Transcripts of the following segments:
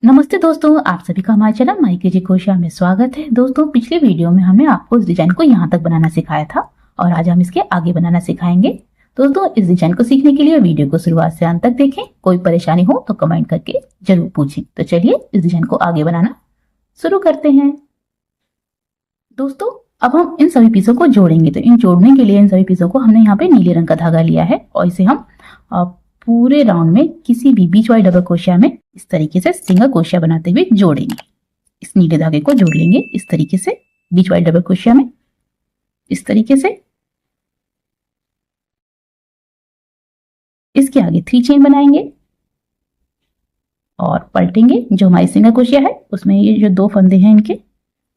नमस्ते दोस्तों, आप सभी का हमारे चैनल माइकेजी कोशिया में स्वागत है। दोस्तों, पिछले वीडियो में हमने आपको इस डिजाइन को यहाँ तक बनाना सिखाया था और आज हम इसके आगे बनाना सिखाएंगे। दोस्तों, इस डिजाइन को सीखने के लिए वीडियो को शुरुआत से अंत तक देखें। कोई परेशानी हो तो कमेंट करके जरूर पूछें। तो चलिए इस डिजाइन को आगे बनाना शुरू करते हैं। दोस्तों, अब हम इन सभी पीसों को जोड़ेंगे। तो इन जोड़ने के लिए इन सभी पीसों को हमने यहाँ पे नीले रंग का धागा लिया है और इसे हम पूरे राउंड में किसी भी बीच वाले डबल क्रोशिया में इस तरीके से सिंगल क्रोशिया बनाते हुए जोड़ेंगे। इस नीले धागे को जोड़ लेंगे इस तरीके से बीच वाले डबल क्रोशिया में, इस तरीके से। इसके आगे 3 चेन बनाएंगे और पलटेंगे। जो हमारी सिंगल क्रोशिया है उसमें ये जो 2 फंदे हैं इनके,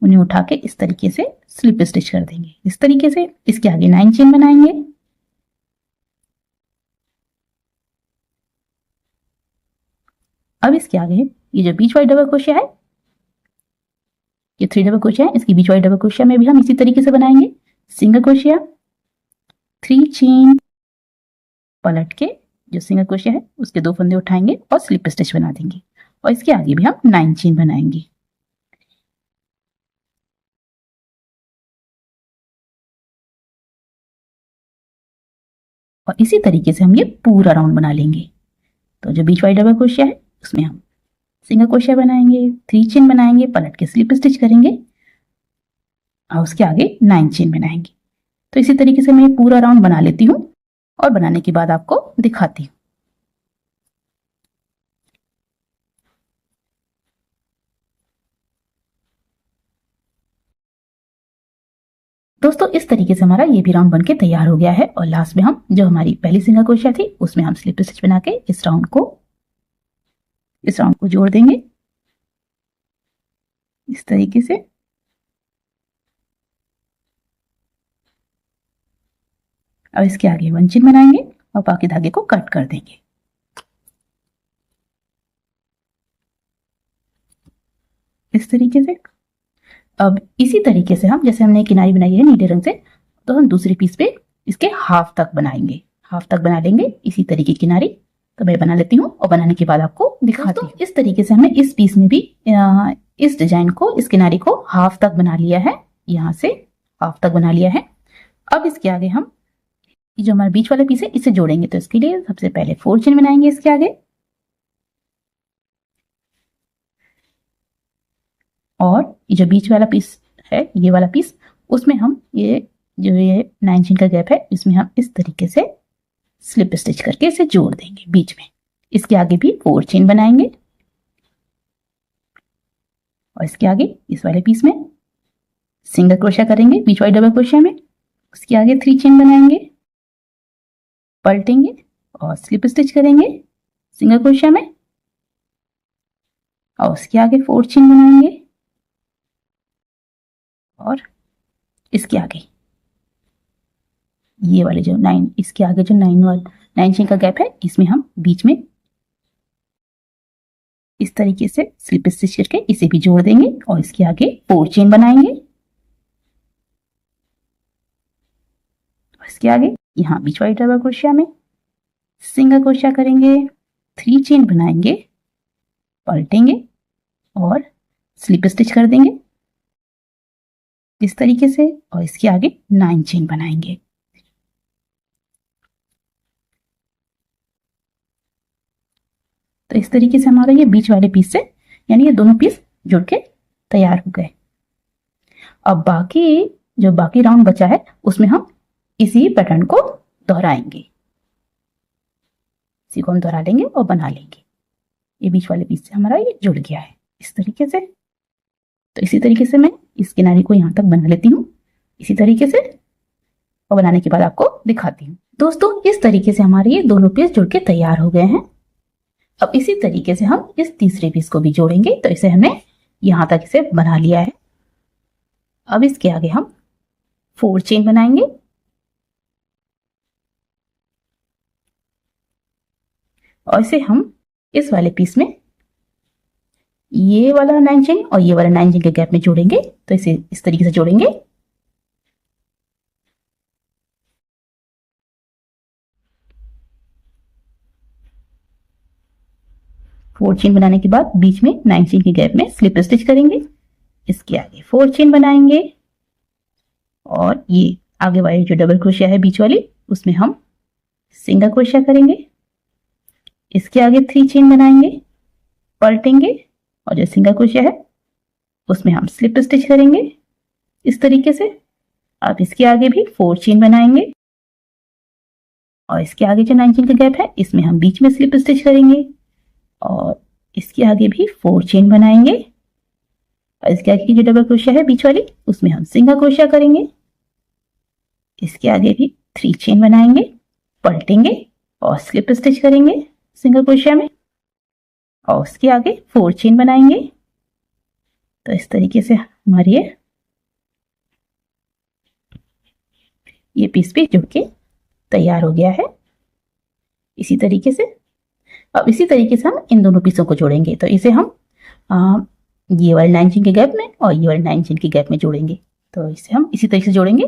उन्हें उठा के इस तरीके से स्लिप स्टिच कर देंगे इस तरीके से। इसके आगे 9 चेन बनाएंगे। अब इसके आगे ये जो बीच वाली डबल क्रोशिया है, ये 3 डबल क्रोशिया है, इसकी बीच वाली डबल क्रोशिया में भी हम इसी तरीके से बनाएंगे। सिंगल क्रोशिया, 3 चेन, पलट के जो सिंगल क्रोशिया है उसके 2 फंदे उठाएंगे और स्लिप स्टिच बना देंगे। और इसके आगे भी हम 9 चेन बनाएंगे। और इसी तरीके से हम ये पूरा राउंड बना लेंगे। तो जो बीच वाली डबल क्रोशिया है उसमें हम सिंगल क्रोशिया बनाएंगे, 3 चेन बनाएंगे, पलट के स्लिप स्टिच करेंगे और उसके आगे 9 चेन बनाएंगे। तो इसी तरीके से मैं पूरा राउंड बना लेती हूँ और बनाने के बाद आपको दिखाती हूँ। दोस्तों, इस तरीके से हमारा ये भी राउंड बनके तैयार हो गया है। और लास्ट में हम जो हमारी पहली सिंगल क्रोशिया थी उसमें हम स्लिप स्टिच बना के इस राउंड को जोड़ देंगे इस तरीके से। अब इसके आगे 1 चेन बनाएंगे और बाकी धागे को कट कर देंगे इस तरीके से। अब इसी तरीके से हम, जैसे हमने किनारी बनाई है नीले रंग से, तो हम दूसरी पीस पे इसके हाफ तक बनाएंगे, हाफ तक बना लेंगे इसी तरीके किनारी। तो मैं बना लेती हूँ और बनाने के बाद आपको दिखाती हूँ। इस तरीके से हमने इस पीस में भी इस डिजाइन को, इस किनारी को हाफ तक बना लिया है, यहाँ से हाफ तक बना लिया है। अब इसके आगे हम जो हमारा बीच वाला पीस है इसे जोड़ेंगे। तो इसके लिए सबसे पहले 4 चेन बनाएंगे इसके आगे, और ये जो बीच वाला पीस है, ये वाला पीस, उसमें हम ये 9 चेन का गैप है इसमें हम इस तरीके से स्लिप स्टिच करके इसे जोड़ देंगे बीच में। इसके आगे भी 4 चेन बनाएंगे और इसके आगे इस वाले पीस में सिंगल क्रोशिया करेंगे बीच वाली डबल क्रोशिया में। उसके आगे 3 चेन बनाएंगे, पलटेंगे और स्लिप स्टिच करेंगे सिंगल क्रोशिया में और उसके आगे 4 चेन बनाएंगे और इसके आगे ये वाले जो 9, इसके आगे जो 9 चेन का गैप है इसमें हम बीच में इस तरीके से स्लिप स्टिच करके इसे भी जोड़ देंगे और इसके आगे 4 चेन बनाएंगे। इसके आगे यहाँ बीच वाली डबल क्रोशिया में सिंगल क्रोशिया करेंगे, 3 चेन बनाएंगे, पलटेंगे और स्लिप स्टिच कर देंगे इस तरीके से और इसके आगे 9 चेन बनाएंगे। तो इस तरीके से हमारा ये बीच वाले पीस से, यानी ये दोनों पीस जुड़ के तैयार हो गए। अब बाकी राउंड बचा है उसमें हम इसी पैटर्न को दोहराएंगे, इसी को हम दोहरा लेंगे और बना लेंगे। ये बीच वाले पीस से हमारा ये जुड़ गया है इस तरीके से। तो इसी तरीके से मैं इस किनारे को यहाँ तक बना लेती हूँ इसी तरीके से और बनाने के बाद आपको दिखाती हूँ। दोस्तों, इस तरीके से हमारे ये दोनों पीस जुड़ के तैयार हो गए हैं। अब इसी तरीके से हम इस तीसरे पीस को भी जोड़ेंगे। तो इसे हमने यहां तक इसे बना लिया है। अब इसके आगे हम 4 चेन बनाएंगे और इसे हम इस वाले पीस में ये वाला 9 चेन और ये वाला 9 चेन के गैप में जोड़ेंगे। तो इसे इस तरीके से जोड़ेंगे 4 चेन बनाने के बाद बीच में 9 चेन के गैप में स्लिप स्टिच करेंगे। इसके आगे 4 चेन बनाएंगे और ये आगे वाली जो डबल क्रोशिया है बीच वाली, उसमें हम सिंगल क्रोशिया करेंगे। इसके आगे 3 चेन बनाएंगे, पलटेंगे और जो सिंगल क्रोशिया है उसमें हम स्लिप स्टिच करेंगे इस तरीके से। अब इसके आगे भी 4 चेन बनाएंगे और इसके आगे जो 9 चेन का गैप है इसमें हम बीच में स्लिप स्टिच करेंगे और इसके आगे भी 4 चेन बनाएंगे और इसके आगे की जो डबल क्रोशिया है बीच वाली, उसमें हम सिंगल क्रोशिया करेंगे। इसके आगे भी 3 चेन बनाएंगे, पलटेंगे और स्लिप स्टिच करेंगे सिंगल क्रोशिया में और उसके आगे 4 चेन बनाएंगे। तो इस तरीके से हमारी ये पीस भी जुड़ के तैयार हो गया है इसी तरीके से। अब इसी तरीके से हम इन दोनों पीसों को जोड़ेंगे। तो इसे हम ये वाले 9 चेन के गैप में और ये वाले 9 चेन के गैप में जोड़ेंगे। तो इसे हम इसी तरीके से जोड़ेंगे।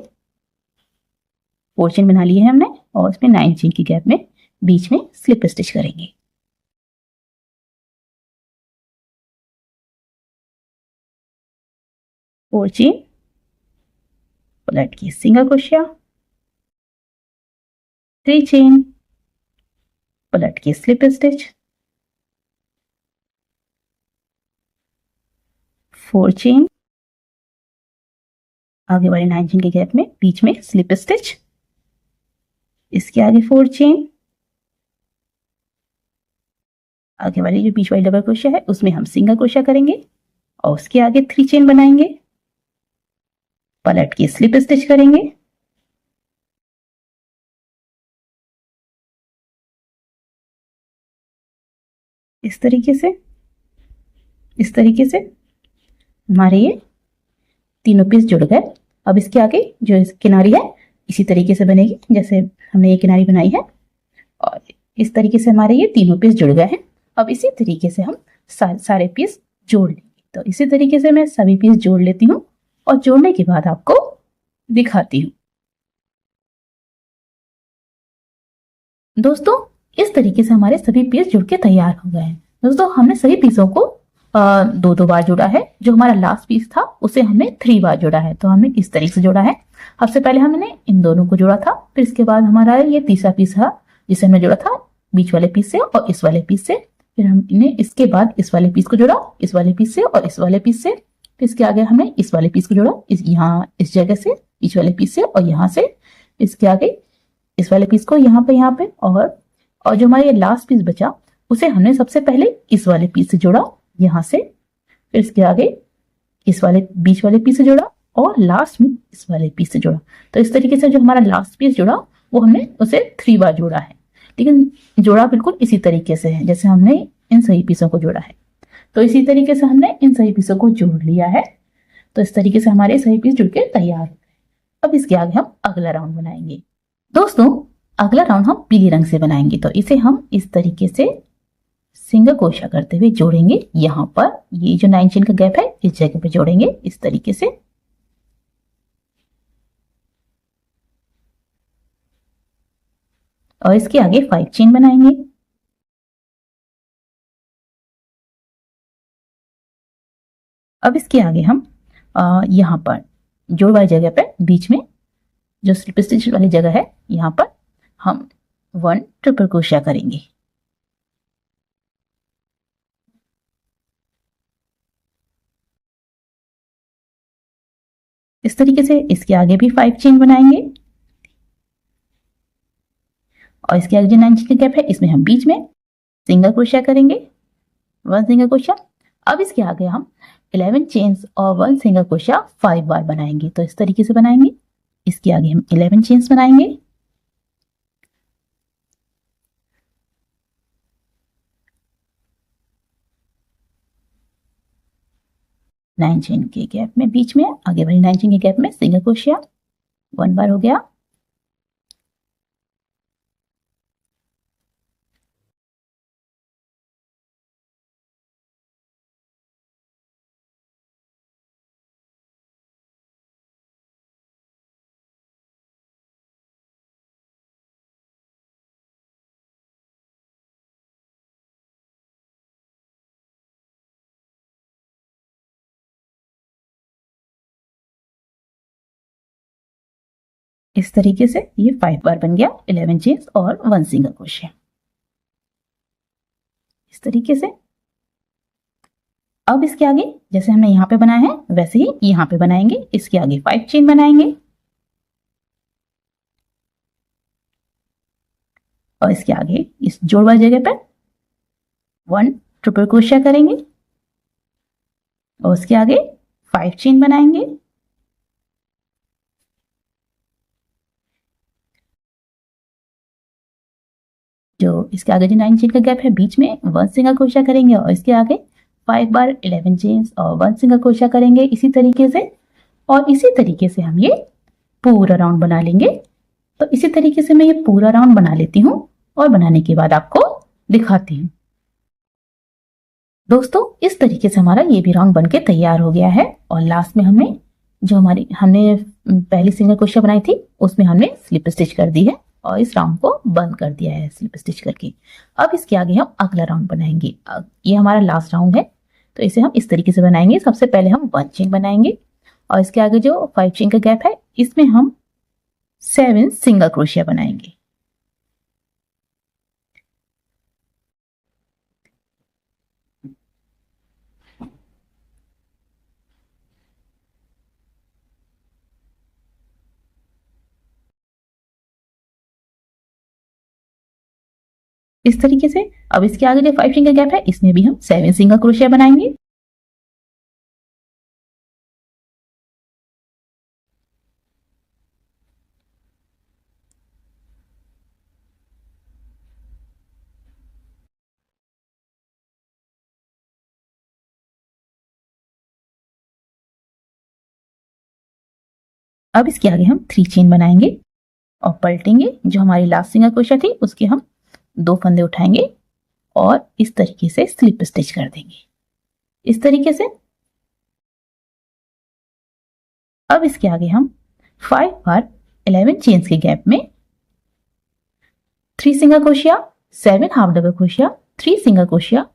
4 चेन बना लिए हैं हमने और इसमें 9 चेन के गैप में बीच में स्लिप स्टिच करेंगे। फोर चेन, पलट के सिंगल क्रोशिया, 3 चेन, पलट के स्लिप स्टिच, 4 चेन, आगे वाले 9 चेन के गैप में बीच में स्लिप स्टिच, इसके आगे 4 चेन, आगे वाली जो बीच वाली डबल क्रोशिया है उसमें हम सिंगल क्रोशिया करेंगे और उसके आगे 3 चेन बनाएंगे, पलट के स्लिप स्टिच करेंगे, इस तरीके से हमारे ये तीनों पीस जुड़ गए। अब इसके आगे जो इस किनारी है इसी तरीके से बनेगी जैसे हमने ये किनारी बनाई है और इस तरीके से हमारे ये तीनों पीस जुड़ गए हैं। अब इसी तरीके से हम सारे पीस जोड़ लेंगे। तो इसी तरीके से मैं सभी पीस जोड़ लेती हूँ और जोड़ने के बाद आपको दिखाती हूँ। दोस्तों इस तरीके से हमारे सभी पीस जुड़ के तैयार हो गए हैं। दोस्तों हमने सभी पीसों को 2-2 बार जोड़ा है। जो हमारा लास्ट पीस था उसे हमने 3 बार जोड़ा है। तो हमने इस तरीके से जोड़ा है। सबसे पहले हमने इन दोनों को जोड़ा था, फिर इसके बाद हमारा ये तीसरा पीस था जिसे हमने जोड़ा था बीच वाले पीस से और इस वाले पीस से। फिर हमने इसके बाद इस वाले पीस को जोड़ा इस वाले पीस से और इस वाले पीस से। फिर इसके आगे हमने इस वाले पीस को जोड़ा यहाँ इस जगह से बीच वाले पीस से और यहाँ से। इसके आगे इस वाले पीस को यहाँ पे और जो हमारा ये लास्ट पीस बचा उसे हमने सबसे पहले इस वाले पीस से जोड़ा यहाँ से, फिर इसके आगे इस वाले बीच वाले पीस से जोड़ा और लास्ट में इस वाले पीस से जोड़ा। तो इस तरीके से जो हमारा लास्ट पीस जोड़ा वो हमने उसे 3 बार जोड़ा है, लेकिन जोड़ा बिल्कुल इसी तरीके से है जैसे हमने इन सभी पीसों को जोड़ा है। तो इसी तरीके से हमने इन सभी पीसों को जोड़ लिया है। तो इस तरीके से हमारे सभी पीस जुड़ के तैयार हो गए। अब इसके आगे हम अगला राउंड बनाएंगे। दोस्तों अगला राउंड हम पीले रंग से बनाएंगे। तो इसे हम इस तरीके से सिंगल क्रोशिया करते हुए जोड़ेंगे। यहाँ पर ये जो 9 चेन का गैप है इस जगह पे जोड़ेंगे इस तरीके से। और इसके आगे 5 चेन बनाएंगे। अब इसके आगे हम यहाँ पर जोड़ वाली जगह पे बीच में जो स्लिप स्टिच वाली जगह है यहाँ पर हम 1 ट्रिपल क्रोशिया करेंगे। इस तरीके से इसके आगे भी 5 चेन बनाएंगे और इसके आगे जो 9 चेन का गैप है इसमें हम बीच में सिंगल क्रोशिया करेंगे, 1 सिंगल क्रोशिया। अब इसके आगे हम 11 चेन्स और 1 सिंगल क्रोशिया 5 बार बनाएंगे। तो इस तरीके से बनाएंगे। इसके आगे हम 11 चेन्स बनाएंगे, 9 चेन के गैप में बीच में आगे वाली 9 चेन के गैप में सिंगल क्रोशिया 1 बार हो गया। इस तरीके से ये 5 बार बन गया 11 चेन्स और 1 सिंगल क्रोशिया। इस तरीके से अब इसके आगे जैसे हमने यहाँ पे बनाया है वैसे ही यहाँ पे बनाएंगे। इसके आगे 5 चेन बनाएंगे और इसके आगे इस जोड़ वाली जगह पर 1 ट्रिपल क्रोशिया करेंगे और उसके आगे 5 चेन बनाएंगे। जो इसके आगे जो 9 चेन का गैप है बीच में 1 सिंगल क्रोशिया करेंगे और इसके आगे 5 बार 11 चेन्स और 1 सिंगल क्रोशिया करेंगे इसी तरीके से। और इसी तरीके से हम ये पूरा राउंड बना लेंगे। तो इसी तरीके से मैं ये पूरा राउंड बना लेती हूँ और बनाने के बाद आपको दिखाती हूँ। दोस्तों इस तरीके से हमारा ये भी राउंड बनके तैयार हो गया है और लास्ट में हमने जो हमने पहली सिंगल क्रोशिया बनाई थी उसमें हमने स्लिप स्टिच कर दी है और इस राउंड को बंद कर दिया है स्लिप स्टिच करके। अब इसके आगे हम अगला राउंड बनाएंगे। ये हमारा लास्ट राउंड है तो इसे हम इस तरीके से बनाएंगे। सबसे पहले हम 1 चेन बनाएंगे और इसके आगे जो 5 चेन का गैप है इसमें हम 7 सिंगल क्रोशिया बनाएंगे। इस तरीके से अब इसके आगे जो 5 चेन का गैप है इसमें भी हम 7 सिंगल क्रोशिया बनाएंगे। अब इसके आगे हम 3 चेन बनाएंगे और पलटेंगे। जो हमारी लास्ट सिंगल क्रोशिया थी उसके हम 2 फंदे उठाएंगे और इस तरीके से स्लिप स्टिच कर देंगे इस तरीके से। अब इसके आगे हम 5 बार 11 चेन्स के गैप में 3 single crochet 7 half double crochet 3 single crochet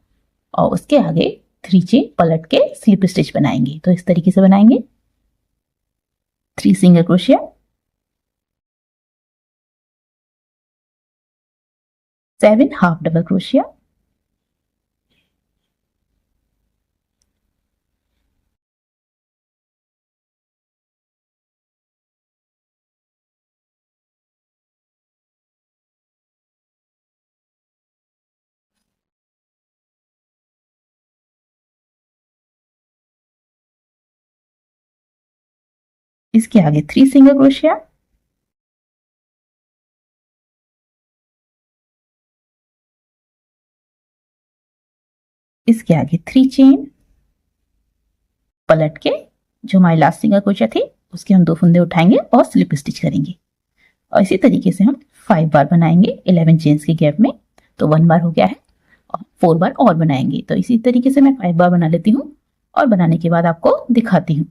और उसके आगे 3 चेन पलट के स्लिप स्टिच बनाएंगे। तो इस तरीके से बनाएंगे 3 single crochet 7 half double crochet इसके आगे 3 सिंगल क्रोशिया इसके आगे 3 चेन पलट के जो हमारी लास्ट सिंगल क्रोशिया थी उसके हम 2 फंदे उठाएंगे और स्लिप स्टिच करेंगे और इसी तरीके से हम 5 बार बनाएंगे 11 चेन्स के गैप में। तो 1 बार हो गया है और 4 बार और बनाएंगे। तो इसी तरीके से मैं 5 बार बना लेती हूँ और बनाने के बाद आपको दिखाती हूँ।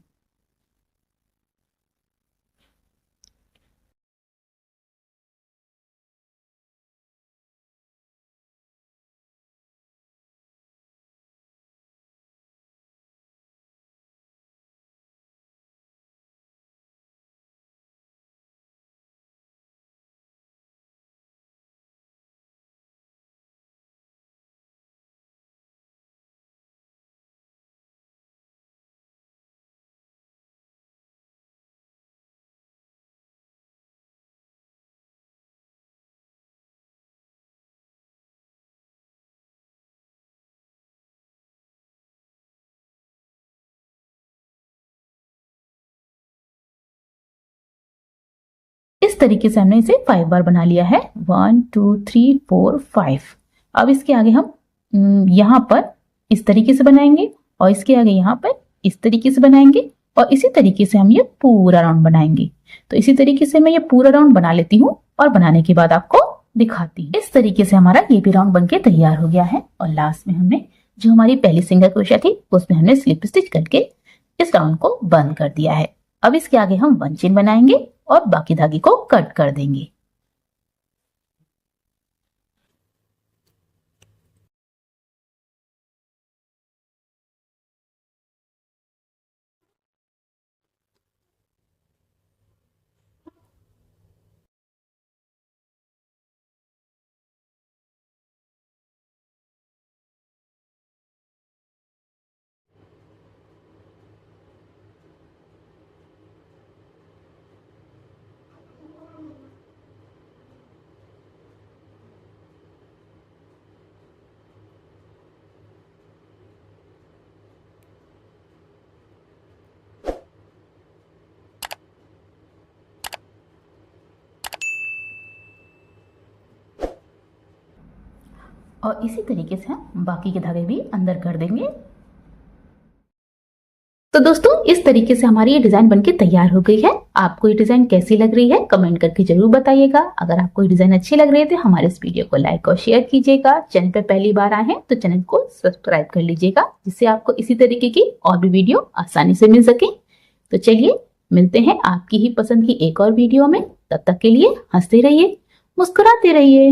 इस तरीके से हमने इसे 5 बार बना लिया है 1 2 3 4 5। अब इसके आगे हम यहाँ पर इस तरीके से बनाएंगे और इसके आगे यहाँ पर इस तरीके से बनाएंगे और इसी तरीके से हम ये पूरा राउंड बनाएंगे। तो इसी तरीके से मैं ये पूरा राउंड बना लेती हूँ और बनाने के बाद आपको दिखाती हूँ। इस तरीके से हमारा ये भी राउंड बनके तैयार हो गया है और लास्ट में हमने जो हमारी पहली सिंगल क्रोशिया थी उसमें हमने स्लिप स्टिच करके इस राउंड को बंद कर दिया है। अब इसके आगे हम 1 चेन बनाएंगे और बाकी धागे को कट कर देंगे। और इसी तरीके से हम बाकी के धागे भी अंदर कर देंगे। तो दोस्तों इस तरीके से हमारी ये डिजाइन बनके तैयार हो गई है। आपको ये डिजाइन कैसी लग रही है कमेंट करके जरूर बताइएगा। अगर आपको ये डिजाइन अच्छी लग रही है तो हमारे इस वीडियो को लाइक और शेयर कीजिएगा। चैनल पर पहली बार आए हैं तो चैनल को सब्सक्राइब कर लीजिएगा, जिससे आपको इसी तरीके की और भी वीडियो आसानी से मिल सके। तो चलिए मिलते हैं आपकी ही पसंद की एक और वीडियो में। तब तक के लिए हंसते रहिए, मुस्कुराते रहिए।